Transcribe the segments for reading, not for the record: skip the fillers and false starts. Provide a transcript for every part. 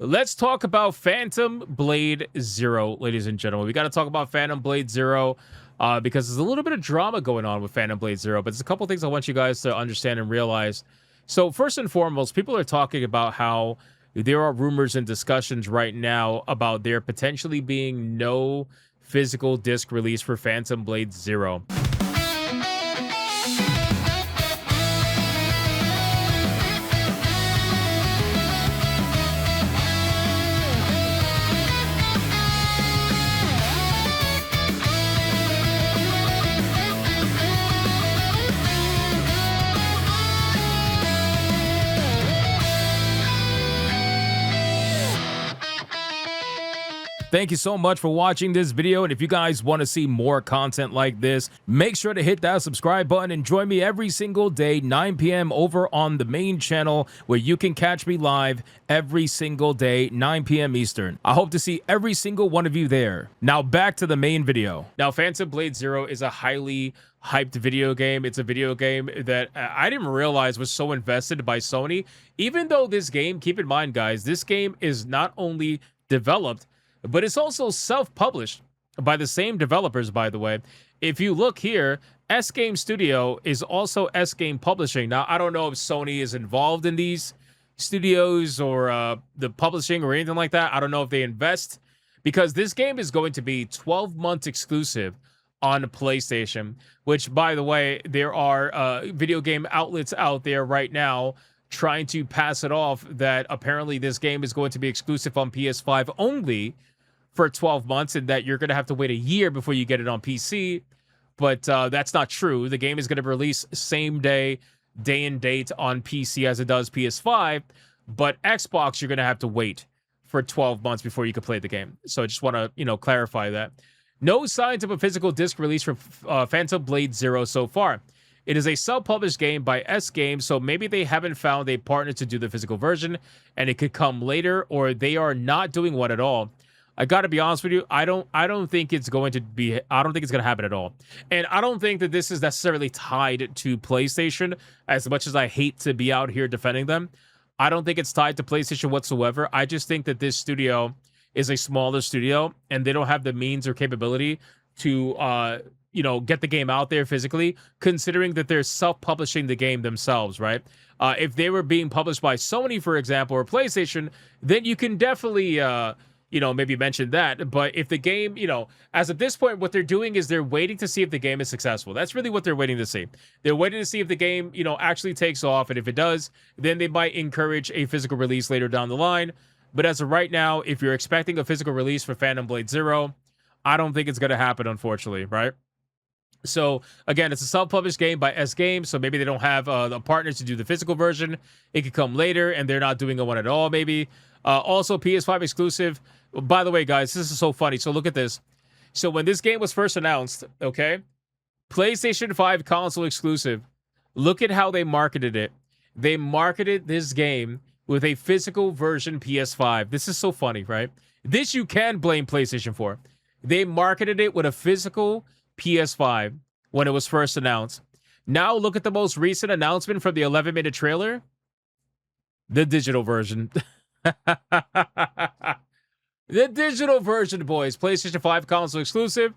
Let's talk about Phantom Blade Zero, ladies and gentlemen. We got to talk about Phantom Blade Zero because there's a little bit of drama going on with Phantom Blade Zero, but there's a couple things I want you guys to understand and realize. So, first and foremost, people are talking about how there are rumors and discussions right now about there potentially being no physical disc release for Phantom Blade Zero. Thank you so much for watching this video, and if you guys want to see more content like this, make sure to hit that subscribe button and join me every single day, 9 p.m. over on the main channel, where you can catch me live every single day, 9 p.m. Eastern. I hope to see every single one of you there. Now back to the main video. Now, Phantom Blade Zero is a highly hyped video game. It's a video game that I didn't realize was so invested by Sony. Even though this game, keep in mind guys, this game is not only developed, but it's also self-published by the same developers, by the way. If you look here, S-Game Studio is also S-Game Publishing. Now, I don't know if Sony is involved in these studios or the publishing or anything like that. I don't know if they invest, because this game is going to be 12 months exclusive on PlayStation, which, by the way, there are video game outlets out there right now trying to pass it off that apparently this game is going to be exclusive on PS5 only for 12 months, and that you're going to have to wait a year before you get it on PC. But that's not true. The game is going to release same day and date on PC as it does PS5, but Xbox, you're going to have to wait for 12 months before you can play the game. So I just want to, clarify that. No signs of a physical disc release for Phantom Blade Zero so far. It is a self-published game by S-Game, so maybe they haven't found a partner to do the physical version, and it could come later, or they are not doing one at all. I got to be honest with you, I don't think it's going to happen at all. And I don't think that this is necessarily tied to PlayStation, as much as I hate to be out here defending them. I don't think it's tied to PlayStation whatsoever. I just think that this studio is a smaller studio, and they don't have the means or capability to get the game out there physically, considering that they're self-publishing the game themselves, right? If they were being published by Sony, for example, or PlayStation, then you can definitely maybe mention that. But if the game, as at this point, what they're doing is they're waiting to see if the game is successful. That's really what they're waiting to see. They're waiting to see if the game, actually takes off. And if it does, then they might encourage a physical release later down the line. But as of right now, if you're expecting a physical release for Phantom Blade Zero, I don't think it's going to happen, unfortunately, right? So, again, it's a self-published game by S-Game, so maybe they don't have the partners to do the physical version. It could come later, and they're not doing a one at all, maybe. Also, PS5 exclusive. By the way, guys, this is so funny. So look at this. So when this game was first announced, okay, PlayStation 5 console exclusive, look at how they marketed it. They marketed this game with a physical version PS5. This is so funny, right? This you can blame PlayStation for. They marketed it with a physical PS5 when it was first announced. Now look at the most recent announcement from the 11-minute trailer. The digital version. The digital version, boys. PlayStation 5 console exclusive.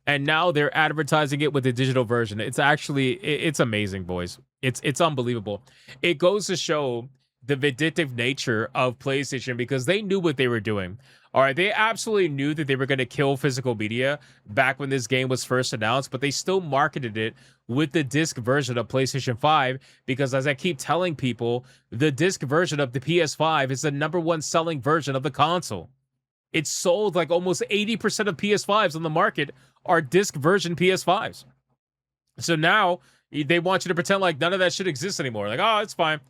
And now they're advertising it with the digital version. It's actually, it's amazing, boys. It's unbelievable. It goes to show the vindictive nature of PlayStation, because they knew what they were doing. All right, they absolutely knew that they were going to kill physical media back when this game was first announced, but they still marketed it with the disc version of PlayStation 5, because as I keep telling people, the disc version of the PS5 is the #1 selling version of the console. It's sold like almost 80% of PS5s on the market are disc version PS5s. So now they want you to pretend like none of that shit exists anymore. Like, oh, it's fine.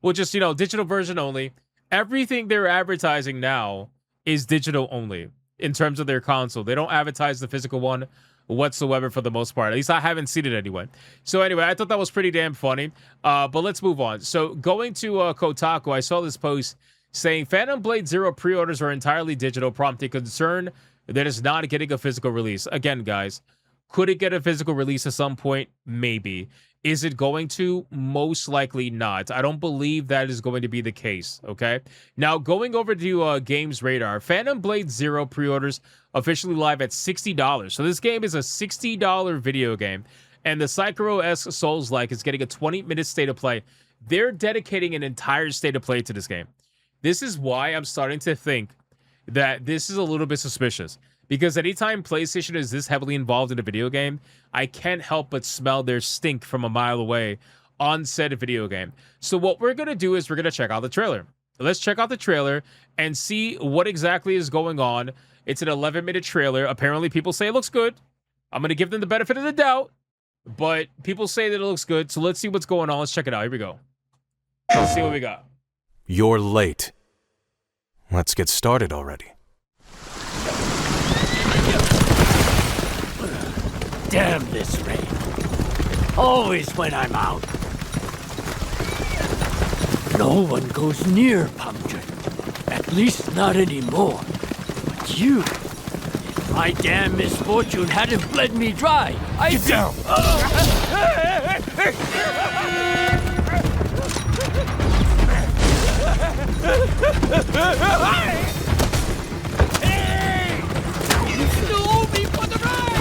We'll just, digital version only. Everything they're advertising now is digital only in terms of their console. They don't advertise the physical one whatsoever for the most part. At least I haven't seen it anyway. So anyway, I thought that was pretty damn funny. But let's move on. So going to Kotaku, I saw this post saying Phantom Blade Zero pre-orders are entirely digital, prompting concern that it's not getting a physical release. Again, guys, Could it get a physical release at some point? Maybe. Is it going to? Most likely not. I don't believe that is going to be the case, okay? Now, going over to Games Radar, Phantom Blade Zero pre-orders officially live at $60. So this game is a $60 video game. And the Sekiro-esque Souls-like is getting a 20-minute state of play. They're dedicating an entire state of play to this game. This is why I'm starting to think that this is a little bit suspicious. Because anytime PlayStation is this heavily involved in a video game, I can't help but smell their stink from a mile away on said video game. So what we're going to do is we're going to check out the trailer. Let's check out the trailer and see what exactly is going on. It's an 11-minute trailer. Apparently, people say it looks good. I'm going to give them the benefit of the doubt. But people say that it looks good. So let's see what's going on. Let's check it out. Here we go. Let's see what we got. You're late. Let's get started already. Damn this rain. Always when I'm out. No one goes near Pumpkin. At least not anymore. But you... If my damn misfortune hadn't bled me dry, I'd Get down! Hey! You still owe me for the ride!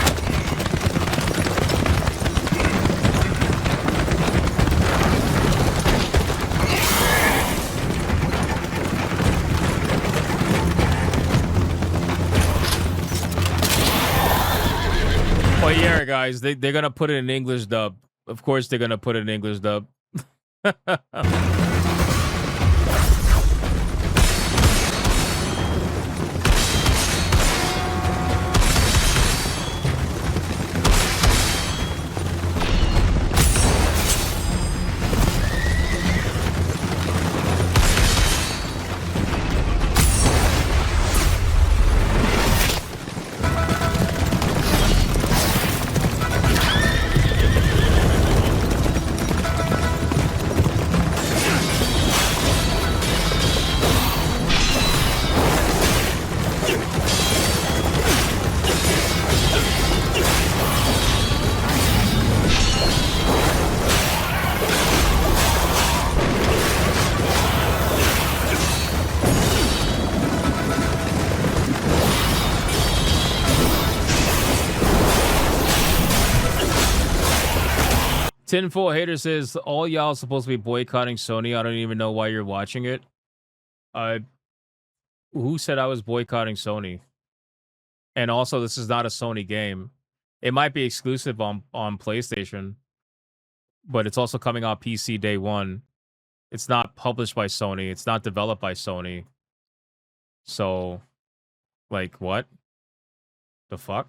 Oh yeah, guys, they're gonna put it in English dub. Of course, they're gonna put it in English dub. 10-4 Hater says, all y'all supposed to be boycotting Sony. I don't even know why you're watching it. Who said I was boycotting Sony? And also, this is not a Sony game. It might be exclusive on PlayStation, but it's also coming out PC day one. It's not published by Sony. It's not developed by Sony. So, like, what? The fuck?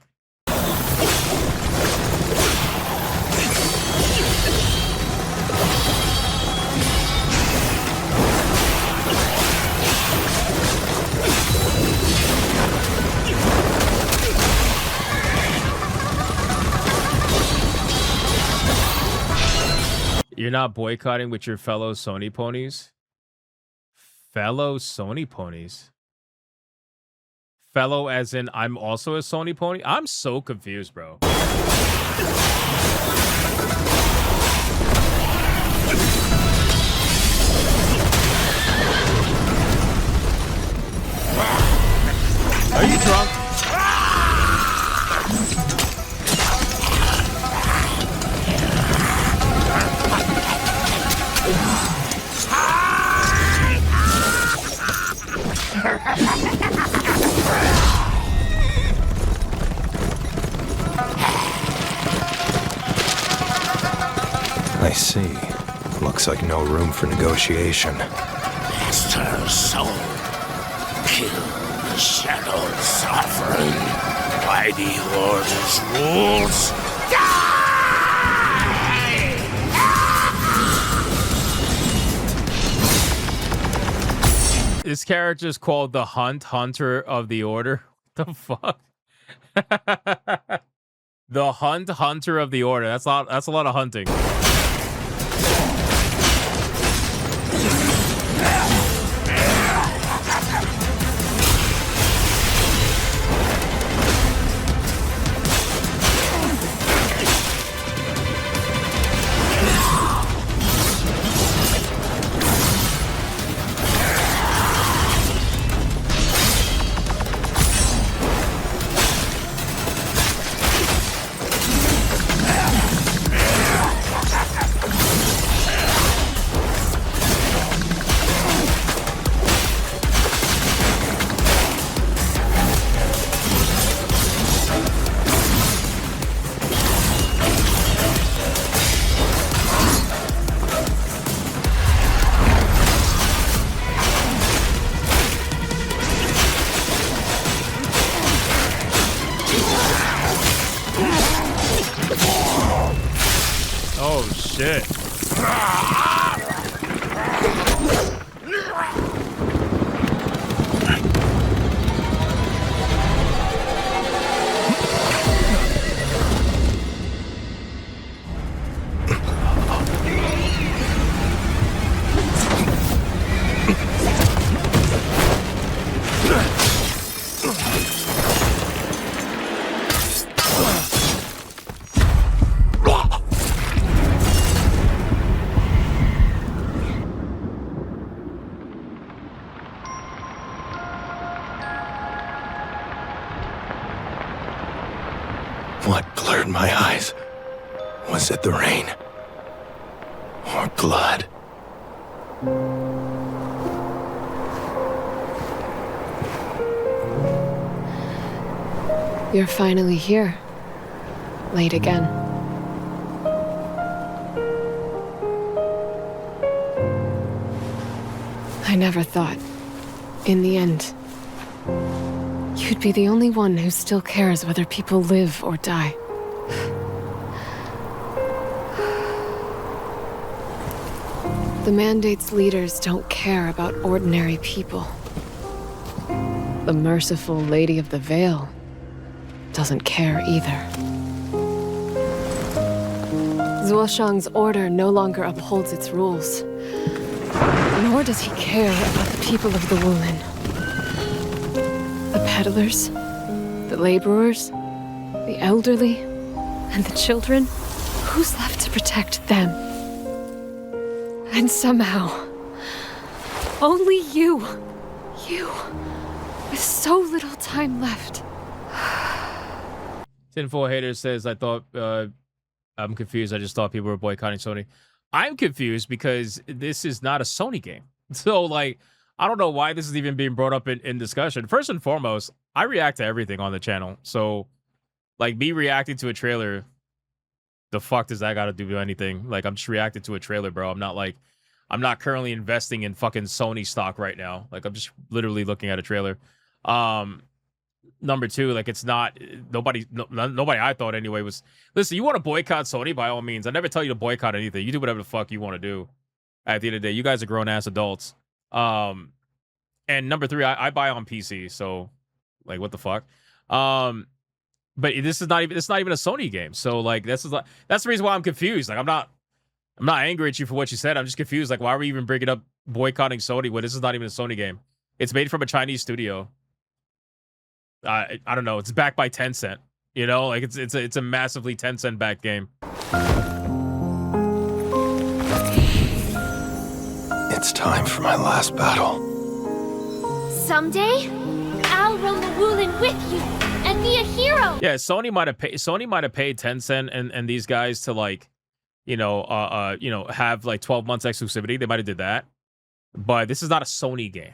You're not boycotting with your fellow Sony ponies? Fellow Sony ponies? Fellow as in I'm also a Sony pony? I'm so confused, bro. Are you drunk? I see. Looks like no room for negotiation. Master Soul, kill the Shadow Sovereign by the Order's rules. This character is called the Hunter of the Order. What the fuck? The Hunter of the Order. That's a lot of hunting. shit. What blurred my eyes? Was it the rain? Or blood? You're finally here. Late again. I never thought, in the end, you'd be the only one who still cares whether people live or die. The Mandate's leaders don't care about ordinary people. The merciful Lady of the Veil doesn't care either. Zuoshang's order no longer upholds its rules. Nor does he care about the people of the Wulin. The peddlers, the laborers, the elderly, and the children. Who's left to protect them? And somehow, only you, with so little time left. Sinful Hater says, I thought, I'm confused. I just thought people were boycotting Sony. I'm confused because this is not a Sony game. So, like, I don't know why this is even being brought up in discussion. First and foremost, I react to everything on the channel. So, like, me reacting to a trailer, the fuck does that got to do with anything? Like, I'm just reacting to a trailer, bro. I'm not currently investing in fucking Sony stock right now. Like, I'm just literally looking at a trailer. Number two, like, it's not nobody I thought anyway was, listen, you want to boycott Sony, by all means. I never tell you to boycott anything. You do whatever the fuck you want to do. At the end of the day, you guys are grown ass adults. And number three, I buy on PC, so like, what the fuck? But this is not even, it's not even a Sony game. So like, that's the reason why I'm confused. Like, I'm not angry at you for what you said. I'm just confused. Like, why are we even bringing up boycotting Sony when this is not even a Sony game? It's made from a Chinese studio. I don't know. It's backed by Tencent. You know, like, it's a massively Tencent backed game. It's time for my last battle. Someday, I'll roam the Wulin with you and be a hero. Yeah, Sony might have paid Tencent and these guys to, like, have like 12 months exclusivity. They might have did that. But this is not a Sony game.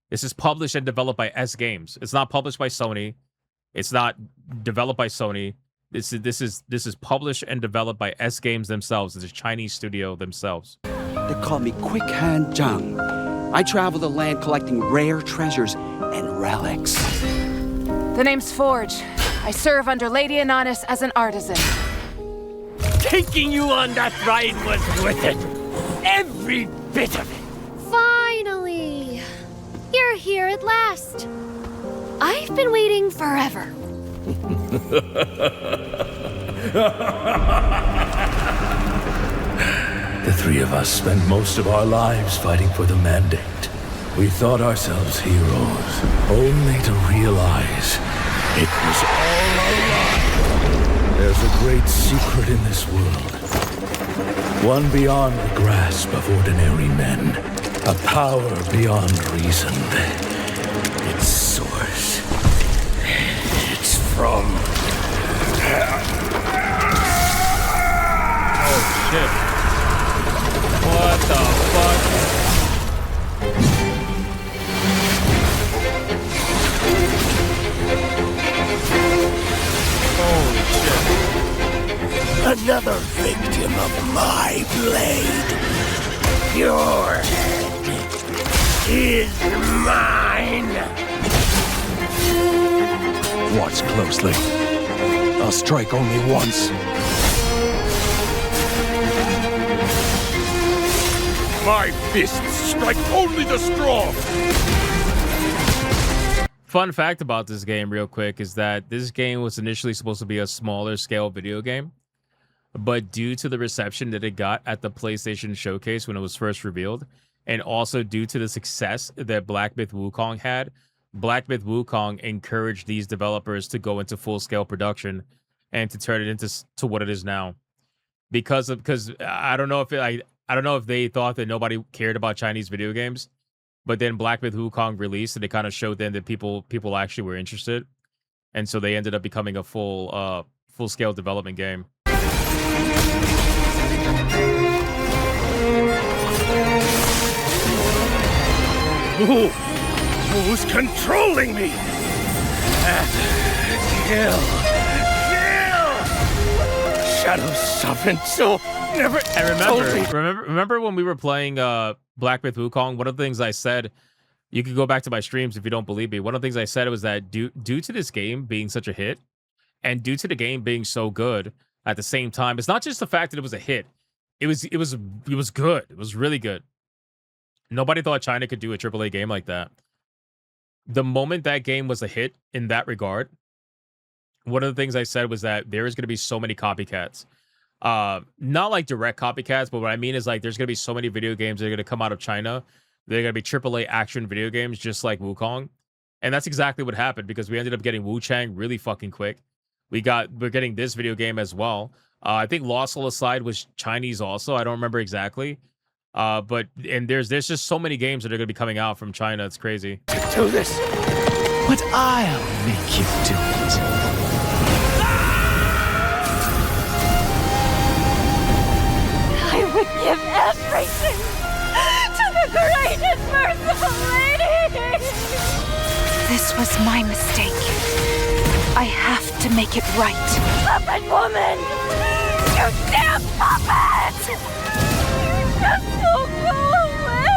This is published and developed by S Games. It's not published by Sony. It's not developed by Sony. This is published and developed by S Games themselves. It's a Chinese studio themselves. They call me Quick Hand Zhang. I travel the land collecting rare treasures and relics. The name's Forge. I serve under Lady Ananis as an artisan. Taking you on that ride was worth it. Every bit of it. Finally! You're here at last. I've been waiting forever. The three of us spent most of our lives fighting for the Mandate. We thought ourselves heroes, only to realize it was all a lie. There's a great secret in this world. One beyond the grasp of ordinary men. A power beyond reason. Its source. It's from... Oh, shit. What the fuck? Holy shit. Another victim of my blade. Your head is mine. Watch closely. I'll strike only once. My fists strike only the strong! Fun fact about this game, real quick, is that this game was initially supposed to be a smaller scale video game, but due to the reception that it got at the PlayStation showcase when it was first revealed, and also due to the success that Black Myth Wukong had, Black Myth Wukong encouraged these developers to go into full-scale production and to turn it into what it is now. Because I don't know if I don't know if they thought that nobody cared about Chinese video games, but then Black Myth Wukong released and it kind of showed them that people actually were interested, and so they ended up becoming a full-scale development game. Who's controlling me? Kill! Shadow Sovereign Soul never. And remember when we were playing Black Myth Wukong? One of the things I said, you can go back to my streams if you don't believe me. One of the things I said was that due to this game being such a hit, and due to the game being so good at the same time, it's not just the fact that it was a hit. It was good. It was really good. Nobody thought China could do a AAA game like that. The moment that game was a hit in that regard, one of the things I said was that there is going to be so many copycats. Not like direct copycats, but what I mean is like there's going to be so many video games that are going to come out of China. They're going to be AAA action video games just like Wukong. And that's exactly what happened because we ended up getting Wu Chang really fucking quick. We're getting this video game as well. I think Lost Soul Aside was Chinese also. I don't remember exactly. But there's just so many games that are going to be coming out from China. It's crazy. Do this, But I'll make you do it. I would give everything to the great and merciful lady! This was my mistake. I have to make it right. Puppet woman! You damn puppet! Just so go away!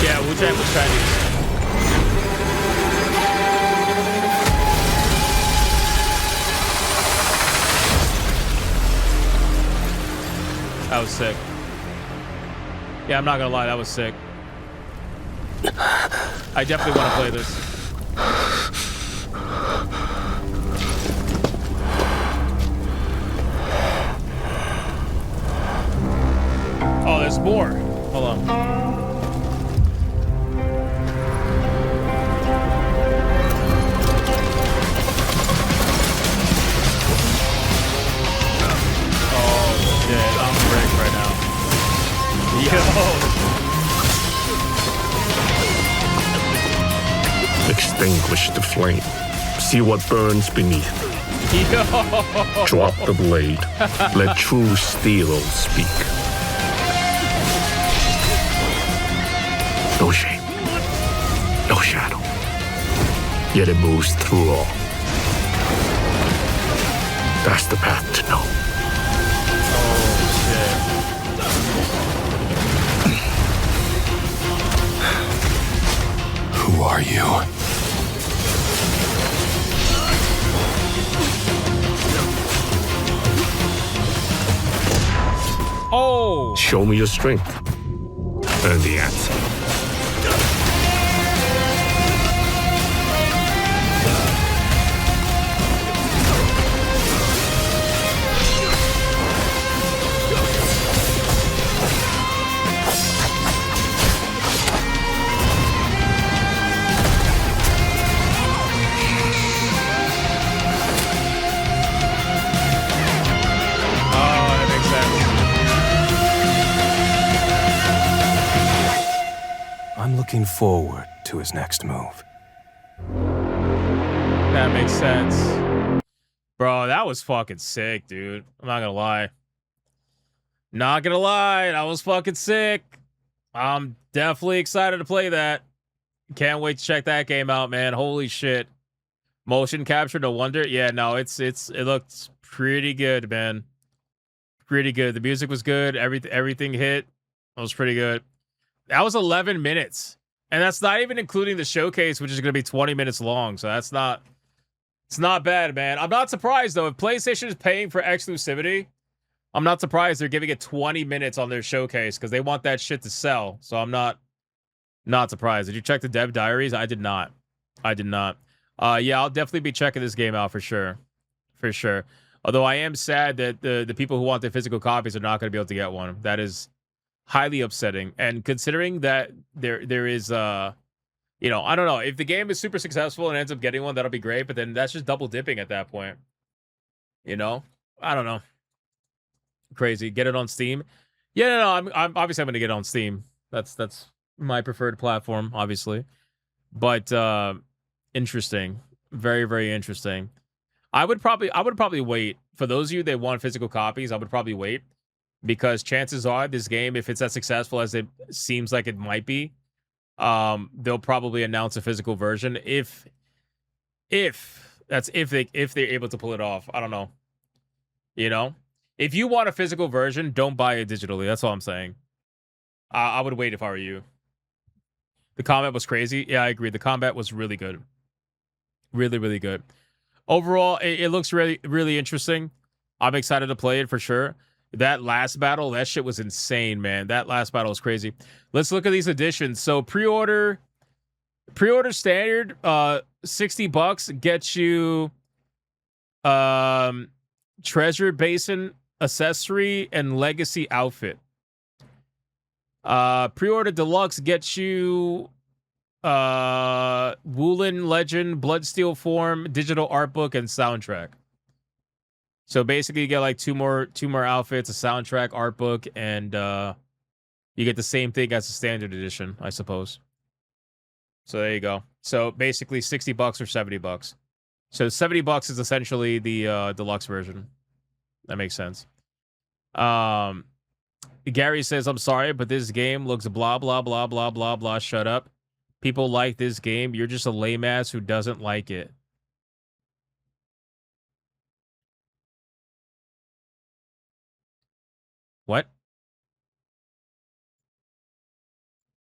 Yeah, Wu Chang was Chinese. That was sick. Yeah, I'm not gonna lie, that was sick. I definitely want to play this. Oh, there's more. Hold on. extinguish the flame. See what burns beneath. Drop the blade. Let true steel speak. No shape. No shadow. Yet it moves through all. That's the path to know. Who are you? Oh! Show me your strength. And the answer. I'm looking forward to his next move. That makes sense. Bro, that was fucking sick, dude. I'm not gonna lie. Not gonna lie, that was fucking sick. I'm definitely excited to play that. Can't wait to check that game out, man. Holy shit. Motion capture, no wonder. Yeah, no, it looked pretty good, man. Pretty good. The music was good. Everything hit. It was pretty good. That was 11 minutes. And that's not even including the showcase, which is going to be 20 minutes long. So that's not... It's not bad, man. I'm not surprised, though. If PlayStation is paying for exclusivity, I'm not surprised they're giving it 20 minutes on their showcase because they want that shit to sell. So I'm not surprised. Did you check the dev diaries? I did not. Yeah, I'll definitely be checking this game out for sure. For sure. Although I am sad that the people who want the physical copies are not going to be able to get one. That is highly upsetting. And considering that there is you know, I don't know. If the game is super successful and ends up getting one, that'll be great. But then that's just double dipping at that point. You know? I don't know. Crazy. Get it on Steam? Yeah, no. I'm obviously I'm gonna get it on Steam. That's my preferred platform, obviously. But interesting. Very, very interesting. I would probably wait. For those of you that want physical copies, I would probably wait. Because chances are this game, if it's as successful as it seems like it might be, they'll probably announce a physical version if they're able to pull it off. I don't know. You know? If you want a physical version, don't buy it digitally. That's all I'm saying. I would wait if I were you. The combat was crazy. Yeah, I agree. The combat was really good. Really, really good. Overall, it looks really, really interesting. I'm excited to play it for sure. That last battle, that shit was insane, man. That last battle was crazy. Let's look at these additions. So pre-order standard, $60 gets you treasure basin accessory and legacy outfit. Pre-order deluxe gets you Woolen Legend, Bloodsteel form, digital art book, and soundtrack. So basically, you get like two more outfits, a soundtrack, art book, and you get the same thing as the standard edition, I suppose. So there you go. So basically, $60 or $70. So $70 is essentially the deluxe version. That makes sense. Gary says, "I'm sorry, but this game looks blah blah blah blah blah blah. Shut up. People like this game. You're just a lame ass who doesn't like it." What?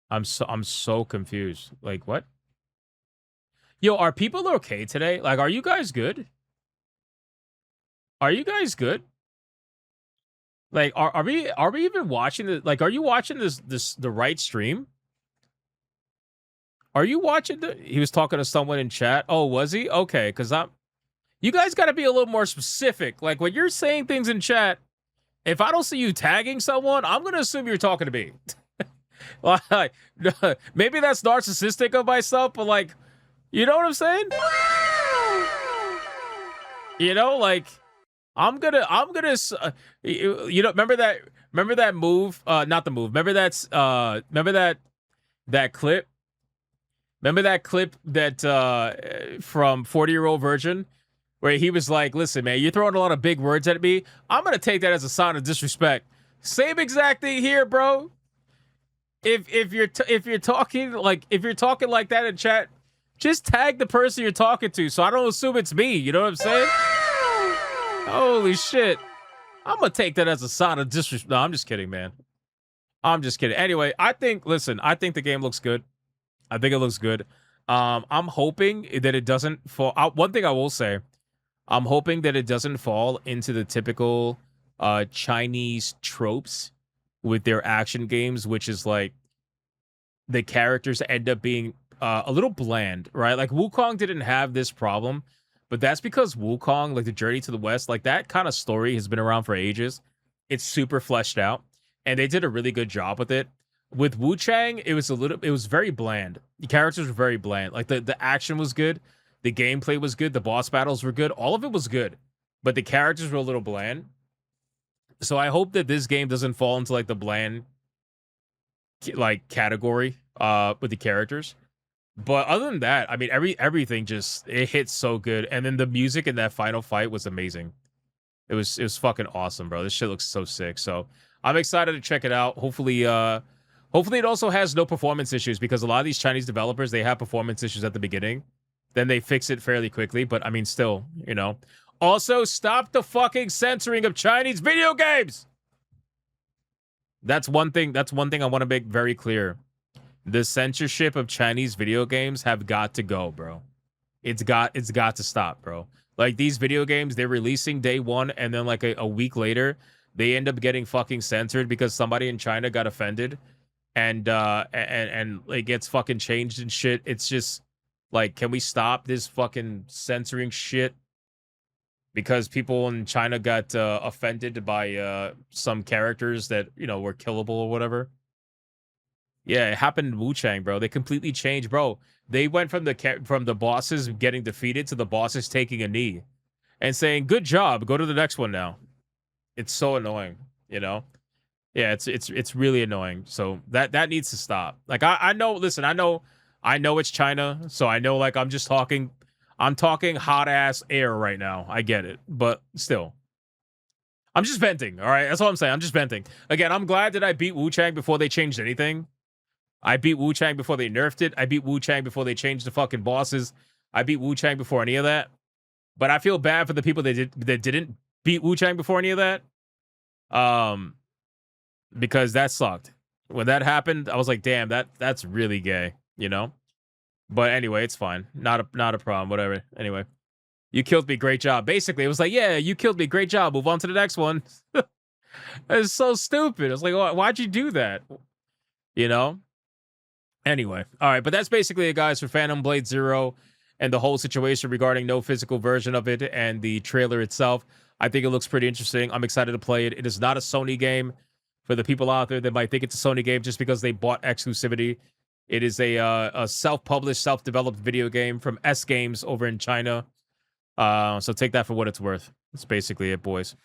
I'm so confused. Like, what? Yo, are people okay today? Like, are you guys good? Are you guys good? Like, are we even watching the, like, are you watching the right stream? Are you watching he was talking to someone in chat. Oh, was he? Okay, because you guys got to be a little more specific. Like, when you're saying things in chat, if I don't see you tagging someone, I'm going to assume you're talking to me. Like, maybe that's narcissistic of myself, but like, you know what I'm saying? You know, like, I'm gonna, you know, remember that move, not the move, remember that clip? Remember that clip that, from 40-Year-Old Virgin? Where he was like, listen, man, you're throwing a lot of big words at me. I'm going to take that as a sign of disrespect. Same exact thing here, bro. If you're talking like that in chat, just tag the person you're talking to so I don't assume it's me. You know what I'm saying? Holy shit. I'm going to take that as a sign of disrespect. No, I'm just kidding, man. I'm just kidding. Anyway, I think the game looks good. I think it looks good. I'm hoping that it doesn't fall. One thing I will say, I'm hoping that it doesn't fall into the typical Chinese tropes with their action games, which is like the characters end up being a little bland, right? Like Wukong didn't have this problem, but that's because Wukong, like the Journey to the West, like that kind of story has been around for ages. It's super fleshed out, and they did a really good job with it. With Wu Chang, it was very bland. The characters were very bland. Like the action was good. The gameplay was good. The boss battles were good. All of it was good. But the characters were a little bland. So I hope that this game doesn't fall into like the bland like category with the characters. But other than that, I mean everything just it hits so good. And then the music in that final fight was amazing. It was fucking awesome, bro. This shit looks so sick. So I'm excited to check it out. Hopefully it also has no performance issues because a lot of these Chinese developers, they have performance issues at the beginning. Then they fix it fairly quickly, but I mean, still, you know. Also, stop the fucking censoring of Chinese video games. That's one thing I want to make very clear. The censorship of Chinese video games have got to go, bro. It's got to stop, bro. Like these video games, they're releasing day one, and then like a week later, they end up getting fucking censored because somebody in China got offended, and it gets fucking changed and shit. It's just like, can we stop this fucking censoring shit? Because people in China got offended by some characters that, you know, were killable or whatever. Yeah, it happened in Wu-Chang, bro. They completely changed, bro. They went from the bosses getting defeated to the bosses taking a knee and saying, "Good job, go to the next one now." It's so annoying, you know? Yeah, it's really annoying. So that needs to stop. Like I know, listen, I know it's China, so I know like I'm talking hot ass air right now. I get it, but still. I'm just venting, all right? That's all I'm saying. I'm just venting. Again, I'm glad that I beat Wu-Chang before they changed anything. I beat Wu-Chang before they nerfed it. I beat Wu-Chang before they changed the fucking bosses. I beat Wu-Chang before any of that. But I feel bad for the people that didn't beat Wu-Chang before any of that. Because that sucked. When that happened, I was like, damn, that's really gay, you know? But anyway, it's fine. Not a problem, whatever. Anyway. You killed me, great job. Basically, it was like, yeah, you killed me, great job. Move on to the next one. It's so stupid. I was like, why'd you do that? You know? Anyway, all right, but that's basically it, guys, for Phantom Blade Zero and the whole situation regarding no physical version of it and the trailer itself. I think it looks pretty interesting. I'm excited to play it. It is not a Sony game. For the people out there that might think it's a Sony game just because they bought exclusivity, it is a self-published, self-developed video game from S Games over in China. So take that for what it's worth. That's basically it, boys.